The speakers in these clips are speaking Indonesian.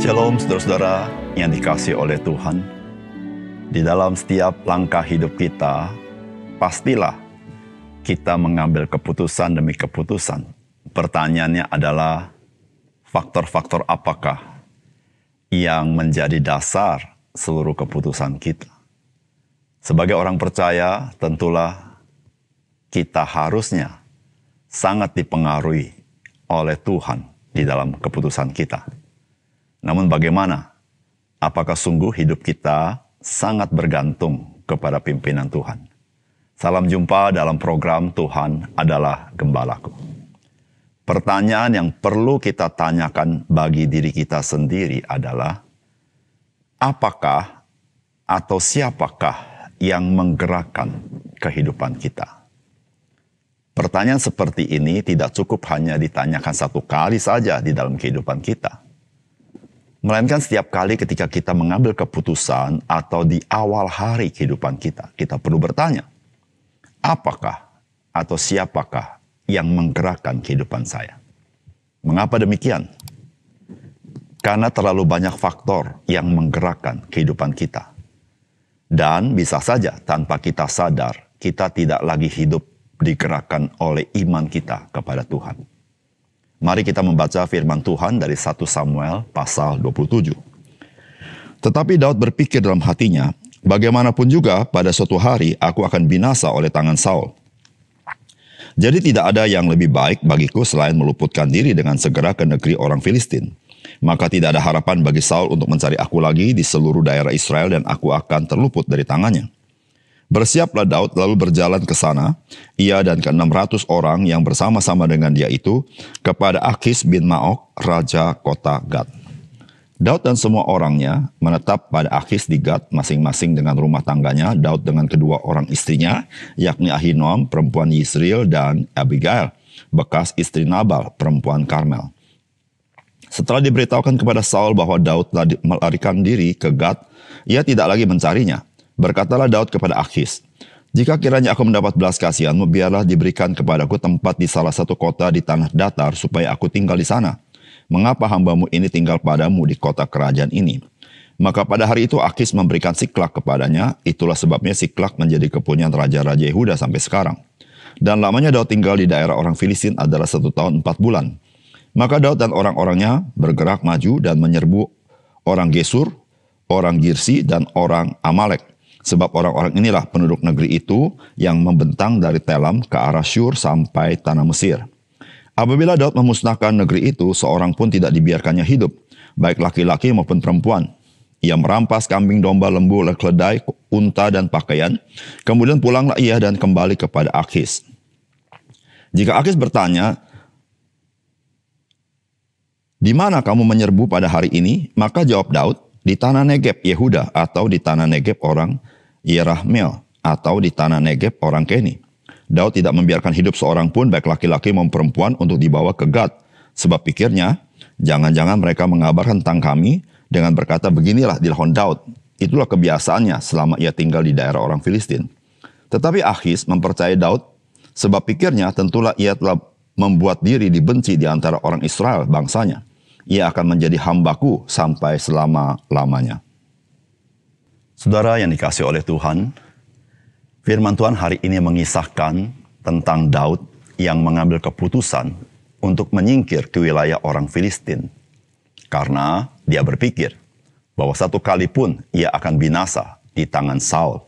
Shalom saudara-saudara yang dikasihi oleh Tuhan. Di dalam setiap langkah hidup kita, pastilah kita mengambil keputusan demi keputusan. Pertanyaannya adalah, faktor-faktor apakah yang menjadi dasar seluruh keputusan kita? Sebagai orang percaya, tentulah kita harusnya sangat dipengaruhi oleh Tuhan di dalam keputusan kita. Namun bagaimana? Apakah sungguh hidup kita sangat bergantung kepada pimpinan Tuhan? Salam jumpa dalam program Tuhan adalah Gembalaku. Pertanyaan yang perlu kita tanyakan bagi diri kita sendiri adalah, apakah atau siapakah yang menggerakkan kehidupan kita? Pertanyaan seperti ini tidak cukup hanya ditanyakan satu kali saja di dalam kehidupan kita. Melainkan setiap kali ketika kita mengambil keputusan atau di awal hari kehidupan kita, kita perlu bertanya, apakah atau siapakah yang menggerakkan kehidupan saya? Mengapa demikian? Karena terlalu banyak faktor yang menggerakkan kehidupan kita. Dan bisa saja tanpa kita sadar, kita tidak lagi hidup digerakkan oleh iman kita kepada Tuhan. Mari kita membaca firman Tuhan dari 1 Samuel pasal 27. Tetapi Daud berpikir dalam hatinya, bagaimanapun juga pada suatu hari aku akan binasa oleh tangan Saul. Jadi tidak ada yang lebih baik bagiku selain meluputkan diri dengan segera ke negeri orang Filistin. Maka tidak ada harapan bagi Saul untuk mencari aku lagi di seluruh daerah Israel dan aku akan terluput dari tangannya. Bersiaplah Daud lalu berjalan ke sana, ia dan ke-600 orang yang bersama-sama dengan dia itu, kepada Akis bin Maok, raja kota Gad. Daud dan semua orangnya menetap pada Akis di Gad, masing-masing dengan rumah tangganya, Daud dengan kedua orang istrinya, yakni Ahinoam, perempuan Yisrael, dan Abigail, bekas istri Nabal, perempuan Karmel. Setelah diberitahukan kepada Saul bahwa Daud telah melarikan diri ke Gad, ia tidak lagi mencarinya. Berkatalah Daud kepada Akis, jika kiranya aku mendapat belas kasihanmu, biarlah diberikan kepadaku tempat di salah satu kota di tanah datar, supaya aku tinggal di sana. Mengapa hambamu ini tinggal padamu di kota kerajaan ini? Maka pada hari itu Akis memberikan Siklak kepadanya, itulah sebabnya Siklak menjadi kepunyaan Raja-Raja Yehuda sampai sekarang. Dan lamanya Daud tinggal di daerah orang Filistin adalah 1 tahun 4 bulan. Maka Daud dan orang-orangnya bergerak maju dan menyerbu orang Gesur, orang Girsi, dan orang Amalek. Sebab orang-orang inilah penduduk negeri itu yang membentang dari Telam ke arah Syur sampai tanah Mesir. Apabila Daud memusnahkan negeri itu, seorang pun tidak dibiarkannya hidup, baik laki-laki maupun perempuan. Ia merampas kambing, domba, lembu, keledai, unta, dan pakaian. Kemudian pulanglah ia dan kembali kepada Akis. Jika Akis bertanya, di mana kamu menyerbu pada hari ini? Maka jawab Daud, di tanah Negeb Yehuda, atau di tanah Negeb orang Yerahmeel, atau di tanah Negeb orang Keni. Daud tidak membiarkan hidup seorang pun, baik laki-laki maupun perempuan, untuk dibawa ke Gad. Sebab pikirnya, jangan-jangan mereka mengabarkan tentang kami dengan berkata, beginilah dilakukan Daud. Itulah kebiasaannya selama ia tinggal di daerah orang Filistin. Tetapi Akis mempercayai Daud, sebab pikirnya tentulah ia telah membuat diri dibenci di antara orang Israel, bangsanya. Ia akan menjadi hambaku sampai selama-lamanya. Saudara yang dikasihi oleh Tuhan, firman Tuhan hari ini mengisahkan tentang Daud yang mengambil keputusan untuk menyingkir ke wilayah orang Filistin. Karena dia berpikir bahwa satu kali pun ia akan binasa di tangan Saul.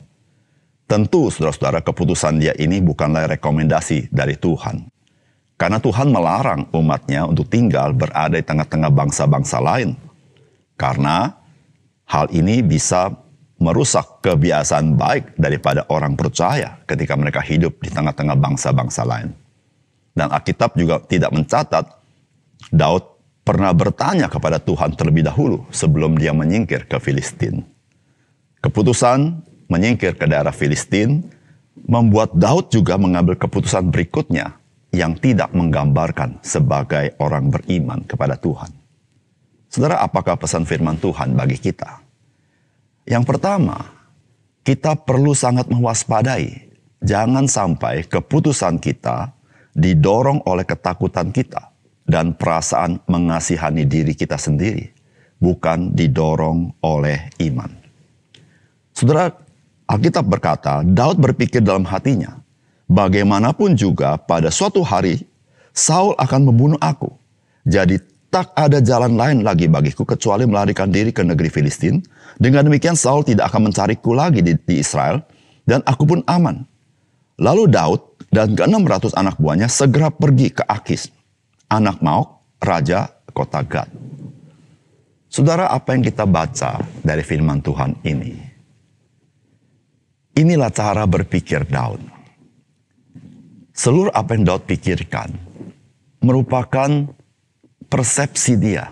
Tentu saudara-saudara, keputusan dia ini bukanlah rekomendasi dari Tuhan. Karena Tuhan melarang umatnya untuk tinggal berada di tengah-tengah bangsa-bangsa lain. Karena hal ini bisa merusak kebiasaan baik daripada orang percaya ketika mereka hidup di tengah-tengah bangsa-bangsa lain. Dan Alkitab juga tidak mencatat Daud pernah bertanya kepada Tuhan terlebih dahulu sebelum dia menyingkir ke Filistin. Keputusan menyingkir ke daerah Filistin membuat Daud juga mengambil keputusan berikutnya yang tidak menggambarkan sebagai orang beriman kepada Tuhan. Saudara, apakah pesan firman Tuhan bagi kita? Yang pertama, kita perlu sangat mewaspadai. Jangan sampai keputusan kita didorong oleh ketakutan kita dan perasaan mengasihani diri kita sendiri. bukan didorong oleh iman. Saudara, Alkitab berkata, Daud berpikir dalam hatinya, bagaimanapun juga pada suatu hari, Saul akan membunuh aku. Jadi tak ada jalan lain lagi bagiku kecuali melarikan diri ke negeri Filistin. Dengan demikian Saul tidak akan mencariku lagi di Israel, dan aku pun aman. Lalu Daud dan ke-600 anak buahnya segera pergi ke Akis, anak Maok, raja kota Gad. Saudara, apa yang kita baca dari firman Tuhan ini? Inilah cara berpikir Daud. Seluruh apa yang Daud pikirkan merupakan persepsi dia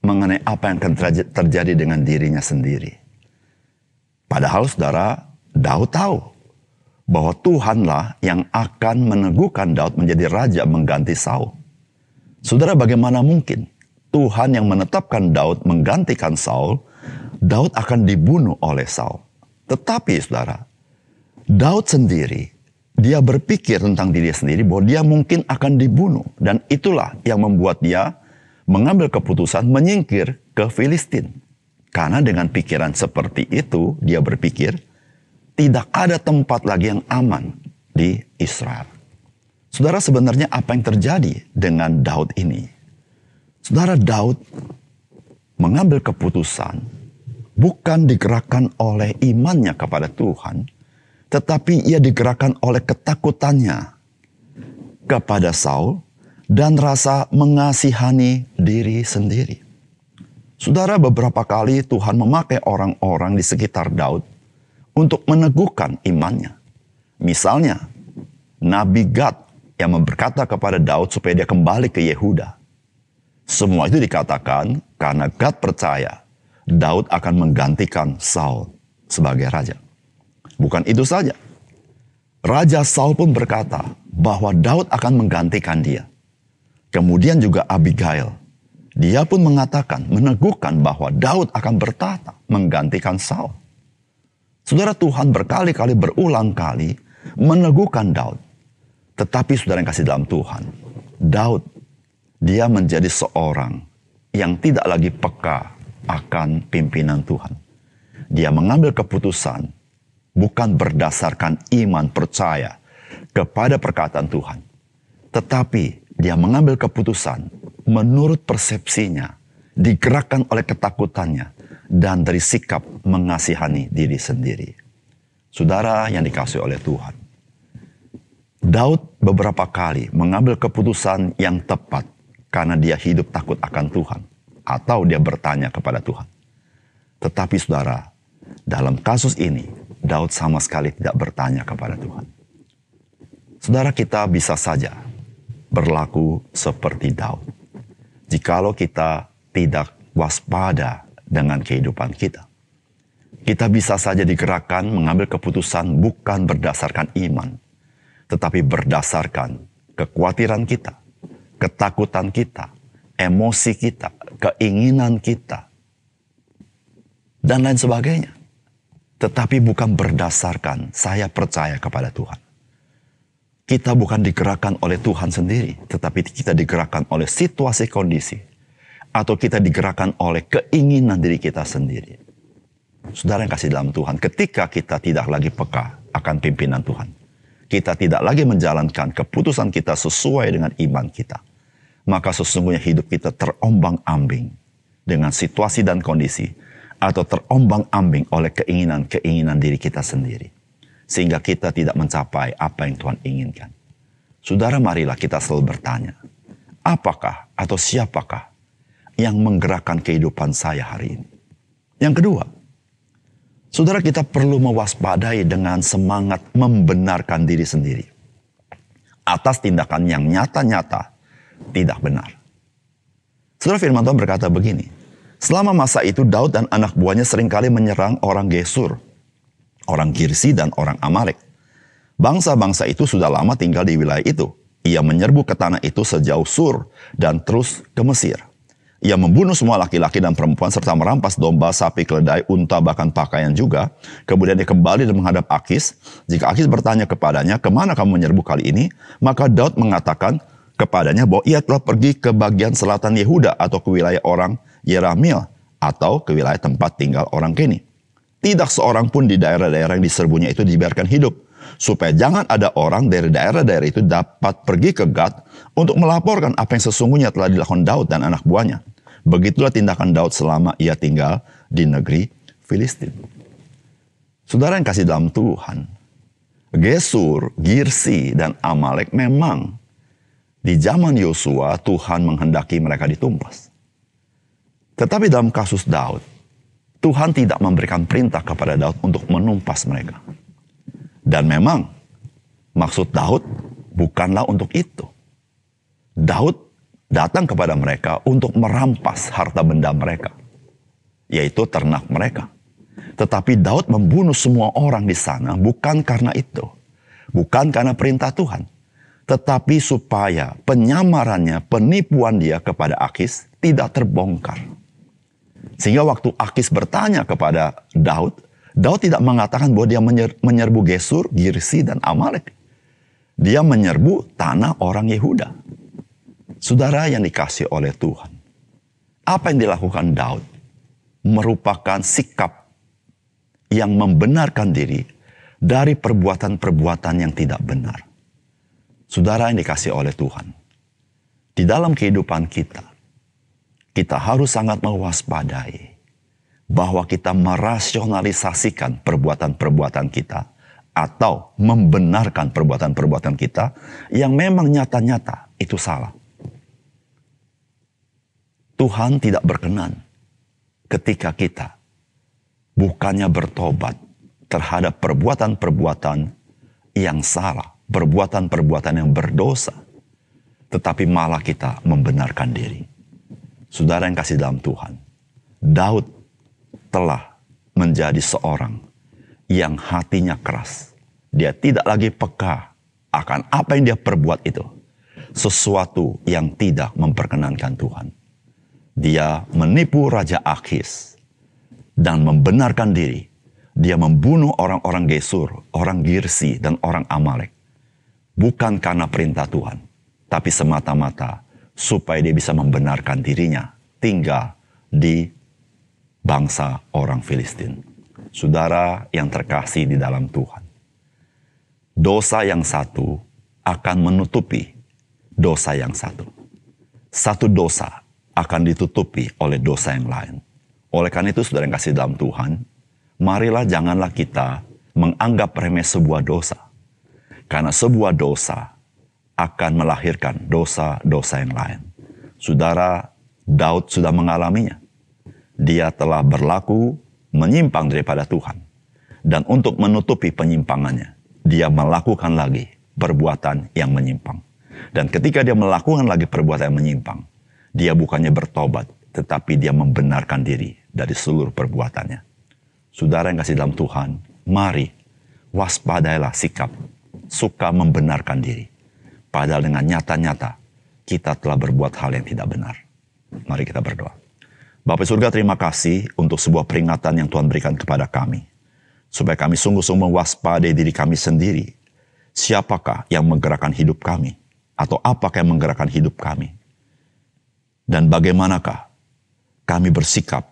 mengenai apa yang akan terjadi dengan dirinya sendiri. Padahal saudara, Daud tahu bahwa Tuhanlah yang akan meneguhkan Daud menjadi raja mengganti Saul. Saudara, bagaimana mungkin Tuhan yang menetapkan Daud menggantikan Saul, Daud akan dibunuh oleh Saul. Tetapi saudara, Daud sendiri, dia berpikir tentang dirinya sendiri bahwa dia mungkin akan dibunuh. Dan itulah yang membuat dia mengambil keputusan menyingkir ke Filistin. Karena dengan pikiran seperti itu, dia berpikir tidak ada tempat lagi yang aman di Israel. Saudara, sebenarnya apa yang terjadi dengan Daud ini? Saudara, Daud mengambil keputusan bukan digerakkan oleh imannya kepada Tuhan, tetapi ia digerakkan oleh ketakutannya kepada Saul dan rasa mengasihani diri sendiri. Saudara, beberapa kali Tuhan memakai orang-orang di sekitar Daud untuk meneguhkan imannya. Misalnya, Nabi Gad yang berkata kepada Daud supaya dia kembali ke Yehuda. Semua itu dikatakan karena Gad percaya Daud akan menggantikan Saul sebagai raja. Bukan itu saja. Raja Saul pun berkata bahwa Daud akan menggantikan dia. Kemudian juga Abigail. Dia pun mengatakan, meneguhkan bahwa Daud akan bertahta menggantikan Saul. Saudara, Tuhan berkali-kali berulang kali meneguhkan Daud. Tetapi saudara yang kasih dalam Tuhan, Daud, dia menjadi seorang yang tidak lagi peka akan pimpinan Tuhan. Dia mengambil keputusan bukan berdasarkan iman percaya kepada perkataan Tuhan. Tetapi dia mengambil keputusan menurut persepsinya, digerakkan oleh ketakutannya, dan dari sikap mengasihani diri sendiri. Saudara yang dikasihi oleh Tuhan, Daud beberapa kali mengambil keputusan yang tepat karena dia hidup takut akan Tuhan, atau dia bertanya kepada Tuhan. Tetapi saudara, dalam kasus ini, Daud sama sekali tidak bertanya kepada Tuhan. Saudara, kita bisa saja berlaku seperti Daud. Jikalau kita tidak waspada dengan kehidupan kita. Kita bisa saja digerakkan mengambil keputusan bukan berdasarkan iman, tetapi berdasarkan kekhawatiran kita, ketakutan kita, emosi kita, keinginan kita, dan lain sebagainya. Tetapi bukan berdasarkan saya percaya kepada Tuhan. Kita bukan digerakkan oleh Tuhan sendiri, tetapi kita digerakkan oleh situasi kondisi, atau kita digerakkan oleh keinginan diri kita sendiri. Saudara yang kasih dalam Tuhan, ketika kita tidak lagi peka akan pimpinan Tuhan, kita tidak lagi menjalankan keputusan kita sesuai dengan iman kita, maka sesungguhnya hidup kita terombang-ambing dengan situasi dan kondisi, atau terombang-ambing oleh keinginan-keinginan diri kita sendiri. Sehingga kita tidak mencapai apa yang Tuhan inginkan. Saudara, marilah kita selalu bertanya, apakah atau siapakah yang menggerakkan kehidupan saya hari ini? Yang kedua, saudara, kita perlu mewaspadai dengan semangat membenarkan diri sendiri atas tindakan yang nyata-nyata tidak benar. Saudara, firman Tuhan berkata begini, selama masa itu Daud dan anak buahnya seringkali menyerang orang Gesur, orang Girsi dan orang Amalek. Bangsa-bangsa itu sudah lama tinggal di wilayah itu. Ia menyerbu ke tanah itu sejauh Sur dan terus ke Mesir. Ia membunuh semua laki-laki dan perempuan serta merampas domba, sapi, keledai, unta, bahkan pakaian juga. Kemudian dia kembali dan menghadap Akis. Jika Akis bertanya kepadanya, kemana kamu menyerbu kali ini? Maka Daud mengatakan kepadanya bahwa ia telah pergi ke bagian selatan Yehuda atau ke wilayah orang Yeramil atau ke wilayah tempat tinggal orang Keni. Tidak seorang pun di daerah-daerah yang diserbunya itu dibiarkan hidup, supaya jangan ada orang dari daerah-daerah itu dapat pergi ke Gad untuk melaporkan apa yang sesungguhnya telah dilakukan Daud dan anak buahnya. Begitulah tindakan Daud selama ia tinggal di negeri Filistin. Saudara yang kasih dalam Tuhan, Gesur, Girsi, dan Amalek memang di zaman Yosua Tuhan menghendaki mereka ditumpas. Tetapi dalam kasus Daud, Tuhan tidak memberikan perintah kepada Daud untuk menumpas mereka. Dan memang maksud Daud bukanlah untuk itu. Daud datang kepada mereka untuk merampas harta benda mereka, yaitu ternak mereka. Tetapi Daud membunuh semua orang di sana bukan karena itu. Bukan karena perintah Tuhan. Tetapi supaya penyamarannya, penipuan dia kepada Akis tidak terbongkar. Sehingga waktu Akis bertanya kepada Daud, Daud tidak mengatakan bahwa dia menyerbu Gesur, Girsi, dan Amalek. Dia menyerbu tanah orang Yehuda. Saudara yang dikasih oleh Tuhan, apa yang dilakukan Daud merupakan sikap yang membenarkan diri dari perbuatan-perbuatan yang tidak benar. Saudara yang dikasih oleh Tuhan, di dalam kehidupan kita harus sangat mewaspadai bahwa kita merasionalisasikan perbuatan-perbuatan kita atau membenarkan perbuatan-perbuatan kita yang memang nyata-nyata itu salah. Tuhan tidak berkenan ketika kita bukannya bertobat terhadap perbuatan-perbuatan yang salah, perbuatan-perbuatan yang berdosa, tetapi malah kita membenarkan diri. Saudara yang kasih dalam Tuhan, Daud telah menjadi seorang yang hatinya keras. Dia tidak lagi peka akan apa yang dia perbuat itu. Sesuatu yang tidak memperkenankan Tuhan. Dia menipu Raja Akis dan membenarkan diri. Dia membunuh orang-orang Gesur, orang Girsi, dan orang Amalek. Bukan karena perintah Tuhan, tapi semata-mata supaya dia bisa membenarkan dirinya tinggal di bangsa orang Filistin. Saudara yang terkasih di dalam Tuhan, dosa yang satu akan menutupi dosa yang satu. Satu dosa akan ditutupi oleh dosa yang lain. Oleh karena itu, saudara yang kasih dalam Tuhan, marilah janganlah kita menganggap remeh sebuah dosa. Karena sebuah dosa akan melahirkan dosa-dosa yang lain. Saudara, Daud sudah mengalaminya. Dia telah berlaku menyimpang daripada Tuhan. Dan untuk menutupi penyimpangannya, dia melakukan lagi perbuatan yang menyimpang. Dan ketika dia melakukan lagi perbuatan yang menyimpang, dia bukannya bertobat, tetapi dia membenarkan diri dari seluruh perbuatannya. Saudara yang kasih dalam Tuhan, mari waspadailah sikap suka membenarkan diri. Padahal dengan nyata-nyata kita telah berbuat hal yang tidak benar. Mari kita berdoa. Bapa surga, terima kasih untuk sebuah peringatan yang Tuhan berikan kepada kami. Supaya kami sungguh-sungguh mewaspadai diri kami sendiri. Siapakah yang menggerakkan hidup kami? Atau apakah yang menggerakkan hidup kami? Dan bagaimanakah kami bersikap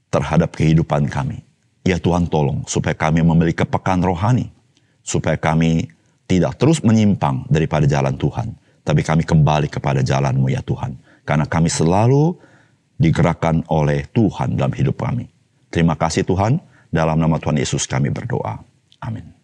terhadap kehidupan kami? Ya Tuhan, tolong supaya kami memiliki kepekaan rohani. Supaya kami tidak terus menyimpang daripada jalan Tuhan. Tapi kami kembali kepada jalan-Mu ya Tuhan. Karena kami selalu digerakkan oleh Tuhan dalam hidup kami. Terima kasih Tuhan, dalam nama Tuhan Yesus kami berdoa. Amin.